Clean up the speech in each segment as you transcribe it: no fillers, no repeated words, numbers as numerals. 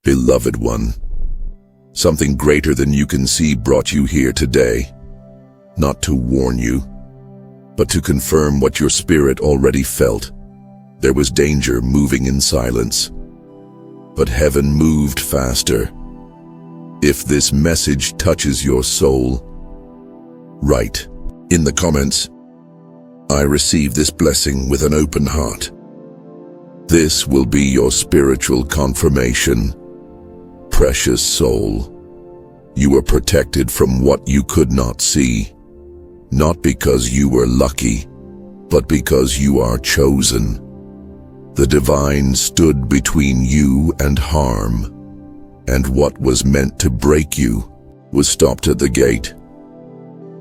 Beloved one, something greater than you can see brought you here today, not to warn you, but to confirm what your spirit already felt. There was danger moving in silence, but heaven moved faster. If this message touches your soul, write in the comments, "I receive this blessing with an open heart." This will be your spiritual confirmation. Precious soul, you were protected from what you could not see, not because you were lucky, but because you are chosen. The divine stood between you and harm, and what was meant to break you was stopped at the gate.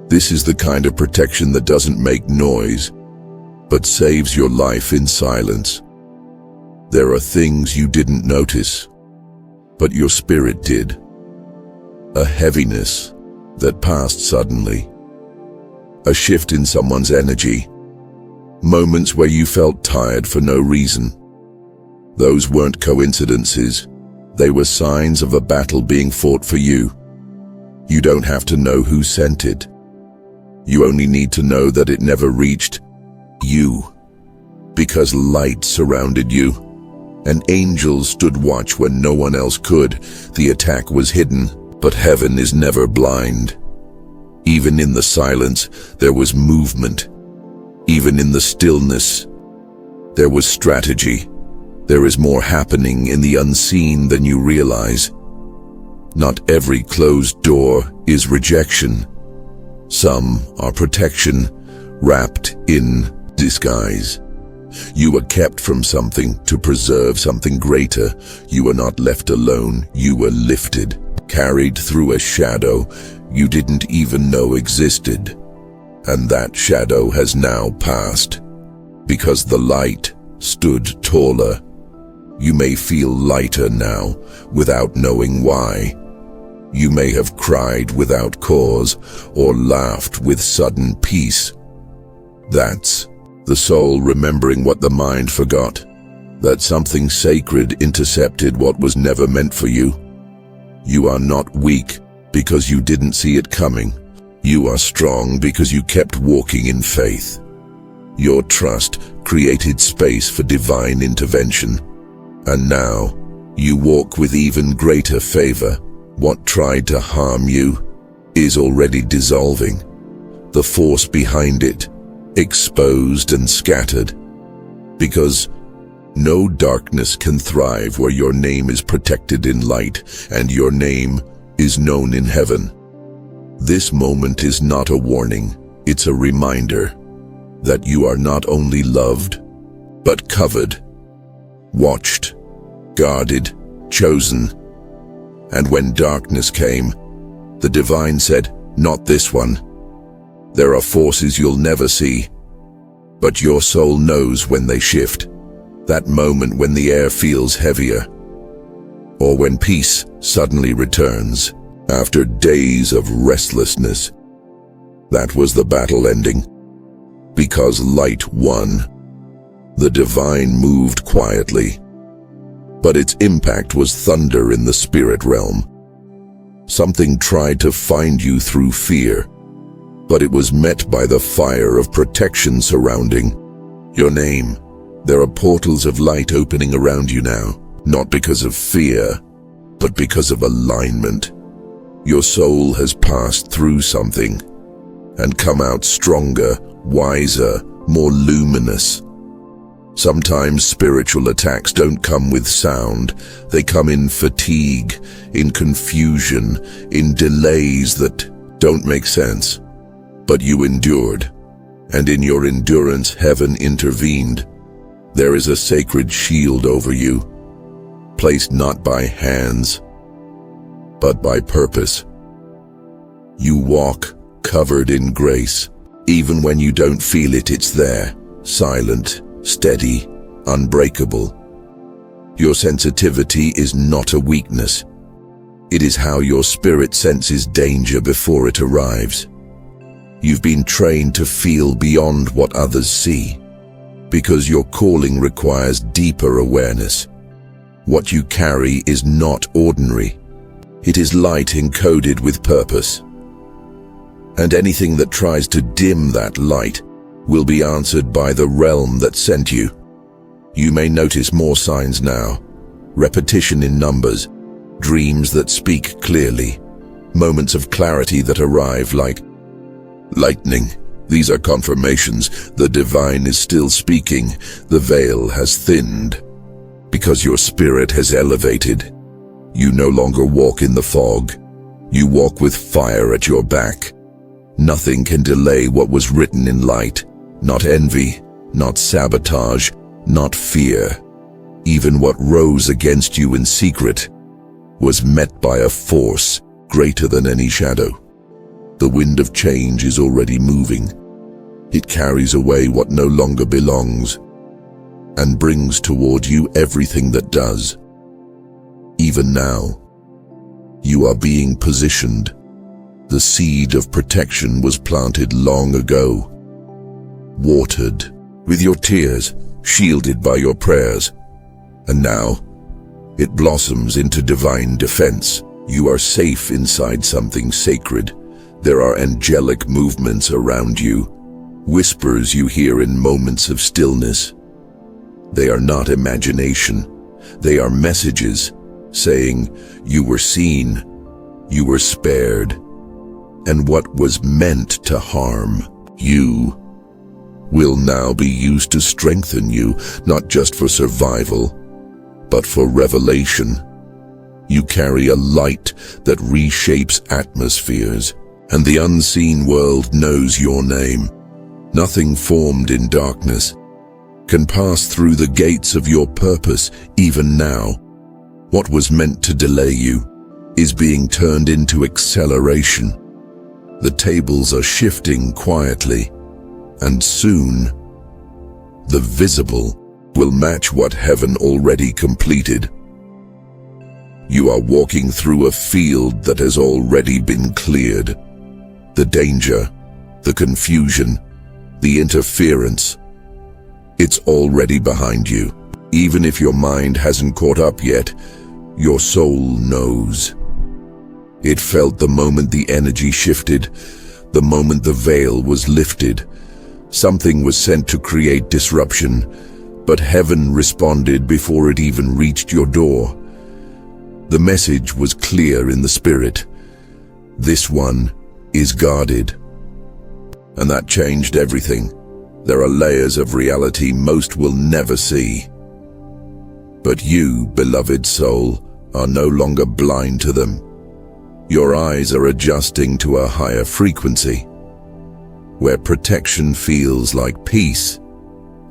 This is the kind of protection that doesn't make noise, but saves your life in silence. There are things you didn't notice, but your spirit did. A heaviness that passed suddenly. A shift in someone's energy. Moments where you felt tired for no reason. Those weren't coincidences. They were signs of a battle being fought for you. You don't have to know who sent it. You only need to know that it never reached you, because light surrounded you. An angel stood watch when no one else could. The attack was hidden, but heaven is never blind. Even in the silence, there was movement. Even in the stillness, there was strategy. There is more happening in the unseen than you realize. Not every closed door is rejection. Some are protection, wrapped in disguise. You were kept from something to preserve something greater. You were not left alone. You were lifted, carried through a shadow you didn't even know existed. And that shadow has now passed, because the light stood taller. You may feel lighter now, without knowing why. You may have cried without cause, or laughed with sudden peace. That's the soul remembering what the mind forgot, that something sacred intercepted what was never meant for you. You are not weak because you didn't see it coming. You are strong because you kept walking in faith. Your trust created space for divine intervention. And now, you walk with even greater favor. What tried to harm you is already dissolving. The force behind it exposed and scattered, because no darkness can thrive where your name is protected in light and your name is known in heaven. This moment is not a warning, it's a reminder that you are not only loved, but covered, watched, guarded, chosen. And when darkness came, the divine said, "Not this one." There are forces you'll never see, but your soul knows when they shift. That moment when the air feels heavier, or when peace suddenly returns after days of restlessness. That was the battle ending, because light won. The divine moved quietly, but its impact was thunder in the spirit realm. Something tried to find you through fear, but it was met by the fire of protection surrounding your name. There are portals of light opening around you now, not because of fear, but because of alignment. Your soul has passed through something and come out stronger, wiser, more luminous. Sometimes spiritual attacks don't come with sound. They come in fatigue, in confusion, in delays that don't make sense. But you endured, and in your endurance heaven intervened. There is a sacred shield over you, placed not by hands, but by purpose. You walk covered in grace. Even when you don't feel it, it's there, silent, steady, unbreakable. Your sensitivity is not a weakness. It is how your spirit senses danger before it arrives. You've been trained to feel beyond what others see, because your calling requires deeper awareness. What you carry is not ordinary. It is light encoded with purpose. And anything that tries to dim that light will be answered by the realm that sent you. You may notice more signs now. Repetition in numbers, dreams that speak clearly, moments of clarity that arrive like lightning. These are confirmations. The divine is still speaking. The veil has thinned. Because your spirit has elevated. You no longer walk in the fog. You walk with fire at your back. Nothing can delay what was written in light. Not envy, not sabotage, not fear. Even what rose against you in secret was met by a force greater than any shadow. The wind of change is already moving. It carries away what no longer belongs and brings toward you everything that does. Even now, you are being positioned. The seed of protection was planted long ago, watered with your tears, shielded by your prayers, and now it blossoms into divine defense. You are safe inside something sacred. There are angelic movements around you, whispers you hear in moments of stillness. They are not imagination. They are messages saying, you were seen, you were spared, and what was meant to harm you will now be used to strengthen you, not just for survival, but for revelation. You carry a light that reshapes atmospheres, and the unseen world knows your name. Nothing formed in darkness can pass through the gates of your purpose even now. What was meant to delay you is being turned into acceleration. The tables are shifting quietly, and soon the visible will match what heaven already completed. You are walking through a field that has already been cleared. The danger, the confusion, the interference, it's already behind you. Even if your mind hasn't caught up yet, your soul knows. It felt the moment the energy shifted, the moment the veil was lifted. Something was sent to create disruption, but heaven responded before it even reached your door. The message was clear in the spirit. This one is guarded. And that changed everything. There are layers of reality most will never see. But you, beloved soul, are no longer blind to them. Your eyes are adjusting to a higher frequency, where protection feels like peace,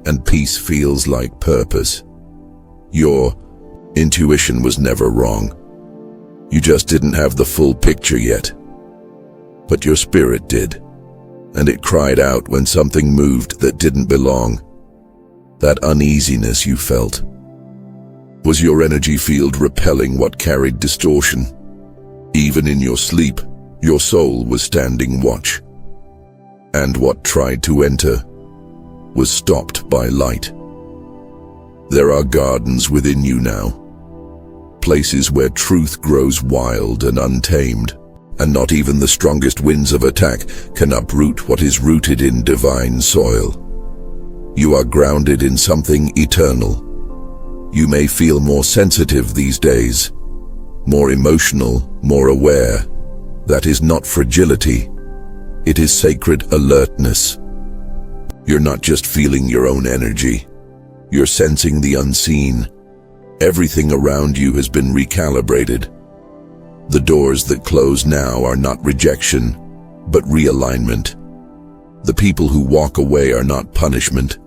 and peace feels like purpose. Your intuition was never wrong. You just didn't have the full picture yet. But your spirit did, and it cried out when something moved that didn't belong. That uneasiness you felt was your energy field repelling what carried distortion. Even in your sleep, your soul was standing watch. And what tried to enter was stopped by light. There are gardens within you now, places where truth grows wild and untamed, and not even the strongest winds of attack can uproot what is rooted in divine soil. You are grounded in something eternal. You may feel more sensitive these days, more emotional, more aware. That is not fragility. It is sacred alertness. You're not just feeling your own energy. You're sensing the unseen. Everything around you has been recalibrated. The doors that close now are not rejection, but realignment. The people who walk away are not punishment.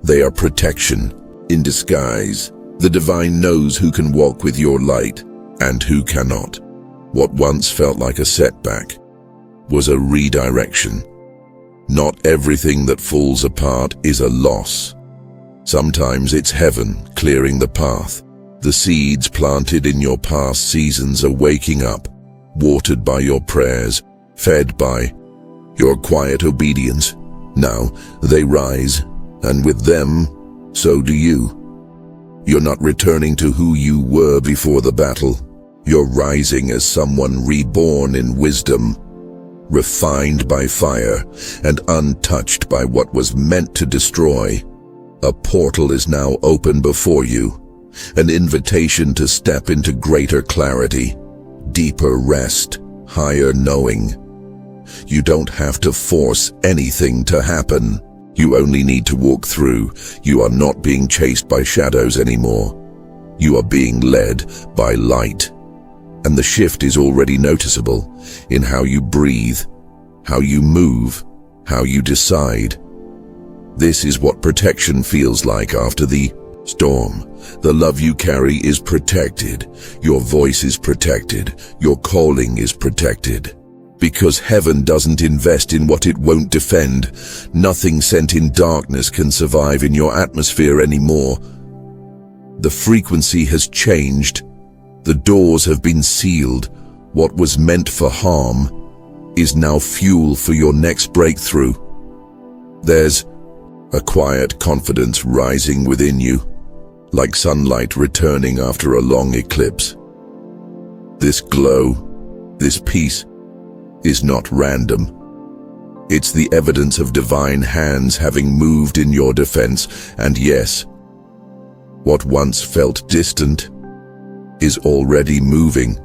They are protection in disguise. The divine knows who can walk with your light and who cannot. What once felt like a setback was a redirection. Not everything that falls apart is a loss. Sometimes it's heaven clearing the path. The seeds planted in your past seasons are waking up, watered by your prayers, fed by your quiet obedience. Now they rise, and with them, so do you. You're not returning to who you were before the battle. You're rising as someone reborn in wisdom, refined by fire, and untouched by what was meant to destroy. A portal is now open before you, an invitation to step into greater clarity, deeper rest, higher knowing. You don't have to force anything to happen. You only need to walk through. You are not being chased by shadows anymore. You are being led by light. And the shift is already noticeable in how you breathe, how you move, how you decide. This is what protection feels like after the storm. The love you carry is protected. Your voice is protected. Your calling is protected. Because heaven doesn't invest in what it won't defend. Nothing sent in darkness can survive in your atmosphere anymore. The frequency has changed. The doors have been sealed. What was meant for harm is now fuel for your next breakthrough. There's a quiet confidence rising within you, like sunlight returning after a long eclipse. This glow, this peace, is not random. It's the evidence of divine hands having moved in your defense, and yes, what once felt distant is already moving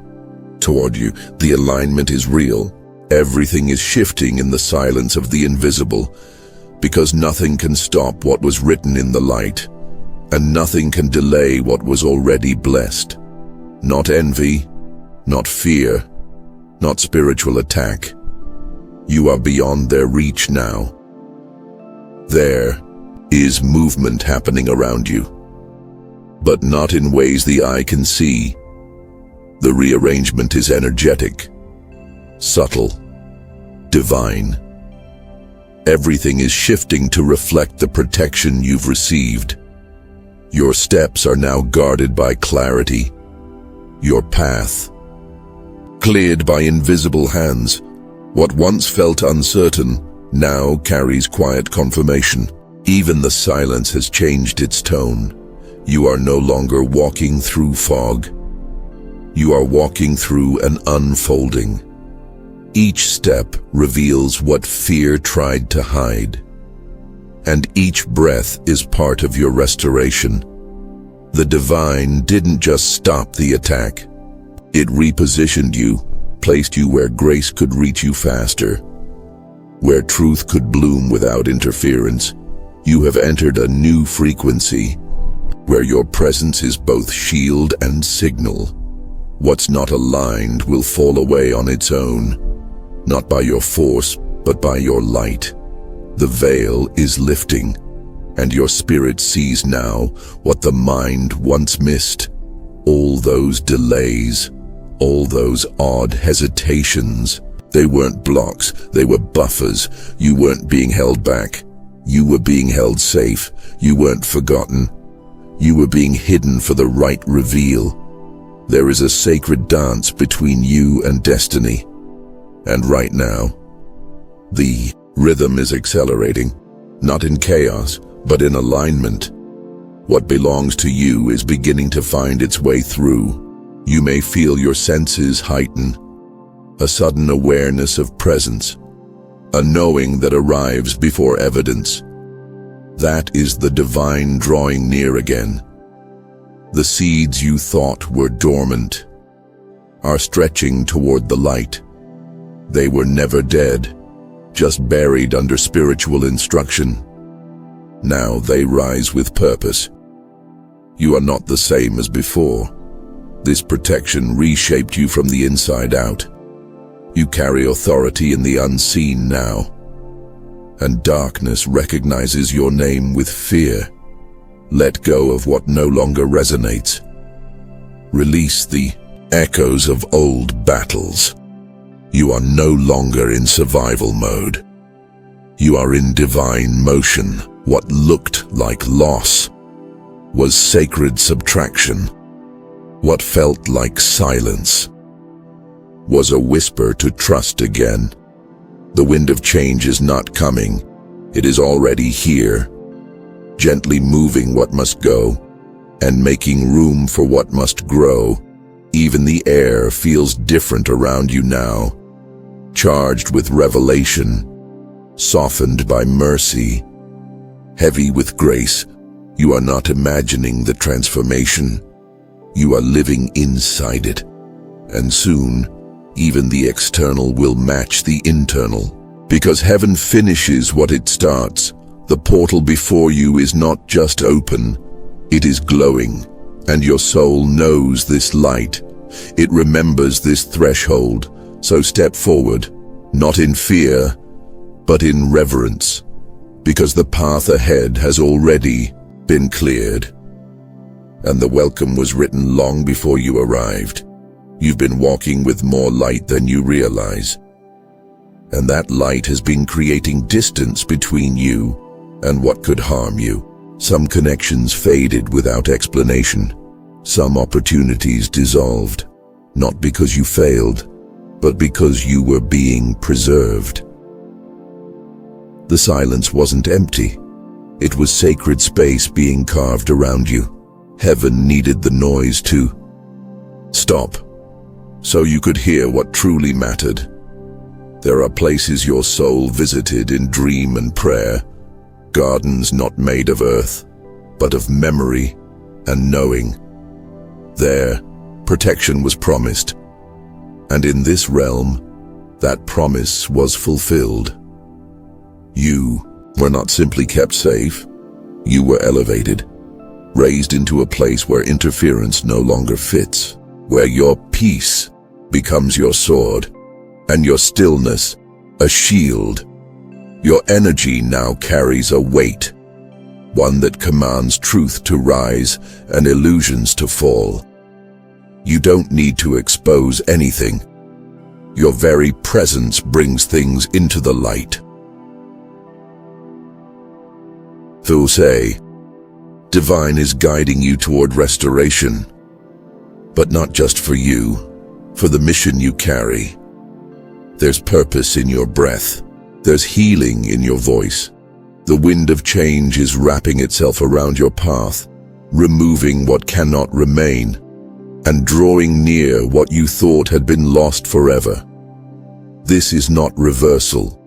toward you. The alignment is real. Everything is shifting in the silence of the invisible, because nothing can stop what was written in the light, and nothing can delay what was already blessed. Not envy, not fear, not spiritual attack. You are beyond their reach now. There is movement happening around you, but not in ways the eye can see. The rearrangement is energetic, subtle, divine. Everything is shifting to reflect the protection you've received. Your steps are now guarded by clarity. Your path cleared by invisible hands. What once felt uncertain now carries quiet confirmation. Even the silence has changed its tone. You are no longer walking through fog. You are walking through an unfolding. Each step reveals what fear tried to hide, and each breath is part of your restoration. The divine didn't just stop the attack. It repositioned you, placed you where grace could reach you faster, where truth could bloom without interference. You have entered a new frequency, where your presence is both shield and signal. What's not aligned will fall away on its own, not by your force, but by your light. The veil is lifting, and your spirit sees now what the mind once missed. All those delays, all those odd hesitations, they weren't blocks, they were buffers. You weren't being held back. You were being held safe. You weren't forgotten. You were being hidden for the right reveal. There is a sacred dance between you and destiny. And right now, the rhythm is accelerating, not in chaos, but in alignment. What belongs to you is beginning to find its way through. You may feel your senses heighten, a sudden awareness of presence, a knowing that arrives before evidence. That is the divine drawing near again. The seeds you thought were dormant are stretching toward the light. They were never dead, just buried under spiritual instruction. Now they rise with purpose. You are not the same as before. This protection reshaped you from the inside out. You carry authority in the unseen now, and darkness recognizes your name with fear. Let go of what no longer resonates. Release the echoes of old battles. You are no longer in survival mode. You are in divine motion. What looked like loss was sacred subtraction. What felt like silence was a whisper to trust again. The wind of change is not coming. It is already here, gently moving what must go, and making room for what must grow. Even the air feels different around you now, charged with revelation, softened by mercy, heavy with grace. You are not imagining the transformation. You are living inside it. And soon, even the external will match the internal. Because heaven finishes what it starts. The portal before you is not just open, it is glowing. And your soul knows this light. It remembers this threshold. So step forward, not in fear, but in reverence. Because the path ahead has already been cleared. And the welcome was written long before you arrived. You've been walking with more light than you realize. And that light has been creating distance between you and what could harm you. Some connections faded without explanation. Some opportunities dissolved, not because you failed, but because you were being preserved. The silence wasn't empty. It was sacred space being carved around you. Heaven needed the noise to stop, so you could hear what truly mattered. There are places your soul visited in dream and prayer, gardens not made of earth, but of memory and knowing. There, protection was promised, and in this realm, that promise was fulfilled. You were not simply kept safe, you were elevated, raised into a place where interference no longer fits, where your peace becomes your sword, and your stillness a shield. Your energy now carries a weight, one that commands truth to rise and illusions to fall. You don't need to expose anything. Your very presence brings things into the light. They'll say, divine is guiding you toward restoration, but not just for you, for the mission you carry. There's purpose in your breath. There's healing in your voice. The wind of change is wrapping itself around your path, removing what cannot remain, and drawing near what you thought had been lost forever. This is not reversal.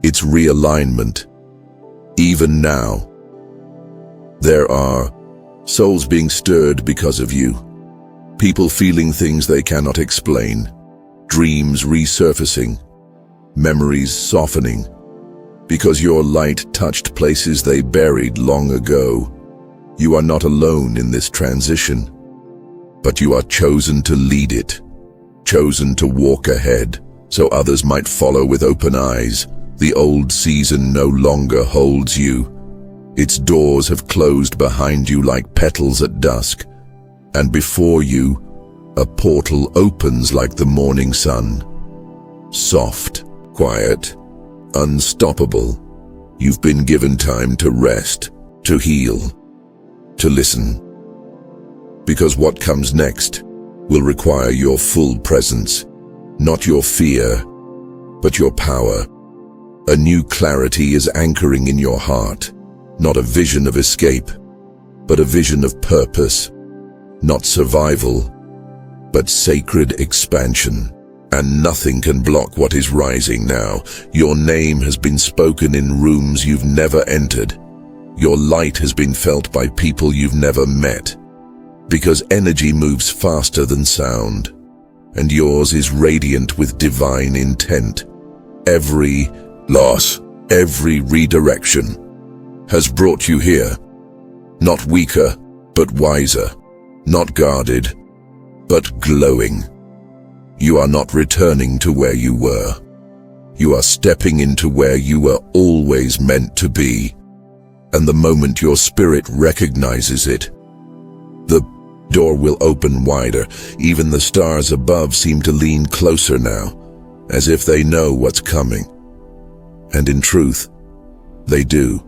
It's realignment. Even now, there are souls being stirred because of you. People feeling things they cannot explain. Dreams resurfacing. Memories softening. Because your light touched places they buried long ago. You are not alone in this transition, but you are chosen to lead it. Chosen to walk ahead, so others might follow with open eyes. The old season no longer holds you. Its doors have closed behind you like petals at dusk, and before you, a portal opens like the morning sun. Soft, quiet, unstoppable. You've been given time to rest, to heal, to listen. Because what comes next will require your full presence, not your fear, but your power. A new clarity is anchoring in your heart. Not a vision of escape, but a vision of purpose. Not survival, but sacred expansion. And nothing can block what is rising now. Your name has been spoken in rooms you've never entered. Your light has been felt by people you've never met. Because energy moves faster than sound, and yours is radiant with divine intent. Every loss, every redirection has brought you here, not weaker, but wiser, not guarded, but glowing. You are not returning to where you were. You are stepping into where you were always meant to be. And the moment your spirit recognizes it, the door will open wider. Even the stars above seem to lean closer now, as if they know what's coming. And in truth, they do.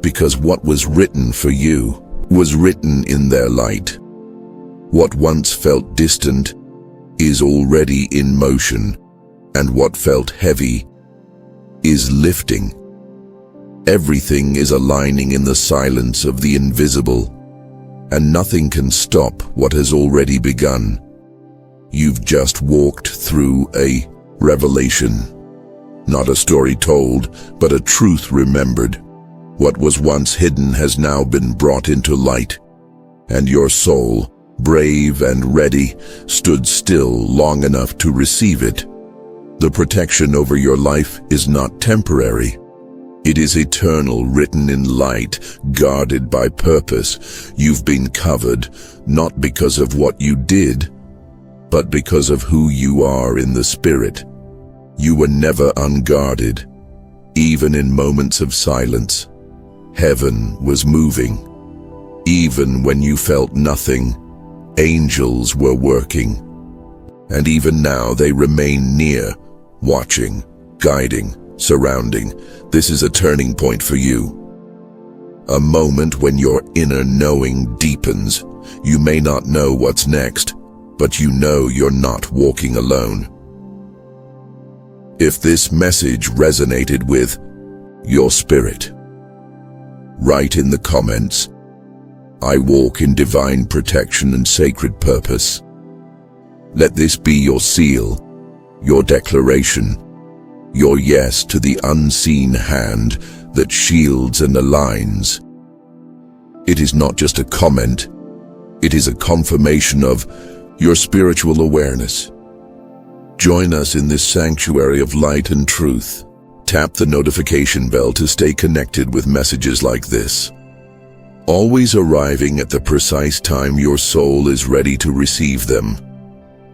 Because what was written for you was written in their light. What once felt distant is already in motion, and what felt heavy is lifting. Everything is aligning in the silence of the invisible, and nothing can stop what has already begun. You've just walked through a revelation. Not a story told, but a truth remembered. What was once hidden has now been brought into light, and your soul, brave and ready, stood still long enough to receive it. The protection over your life is not temporary. It is eternal, written in light, guarded by purpose. You've been covered, not because of what you did, but because of who you are in the Spirit. You were never unguarded. Even in moments of silence, heaven was moving. Even when you felt nothing, angels were working. And even now they remain near, watching, guiding, surrounding. This is a turning point for you. A moment when your inner knowing deepens. You may not know what's next, but you know you're not walking alone. If this message resonated with your spirit, write in the comments, "I walk in divine protection and sacred purpose." Let this be your seal, your declaration, your yes to the unseen hand that shields and aligns. It is not just a comment, it is a confirmation of your spiritual awareness. Join us in this sanctuary of light and truth. Tap the notification bell to stay connected with messages like this, always arriving at the precise time your soul is ready to receive them.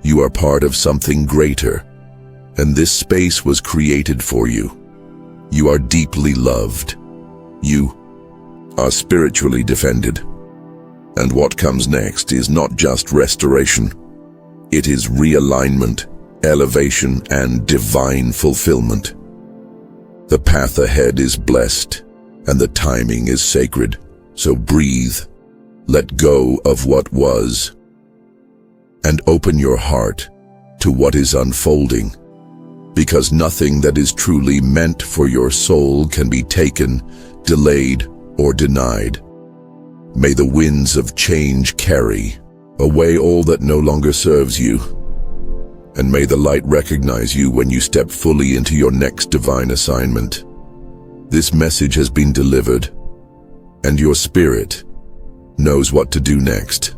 You are part of something greater, and this space was created for you. You are deeply loved. You are spiritually defended. And what comes next is not just restoration. It is realignment, elevation, and divine fulfillment. The path ahead is blessed, and the timing is sacred. So breathe, let go of what was, and open your heart to what is unfolding, because nothing that is truly meant for your soul can be taken, delayed, or denied. May the winds of change carry away all that no longer serves you, and may the light recognize you when you step fully into your next divine assignment. This message has been delivered, and your spirit knows what to do next.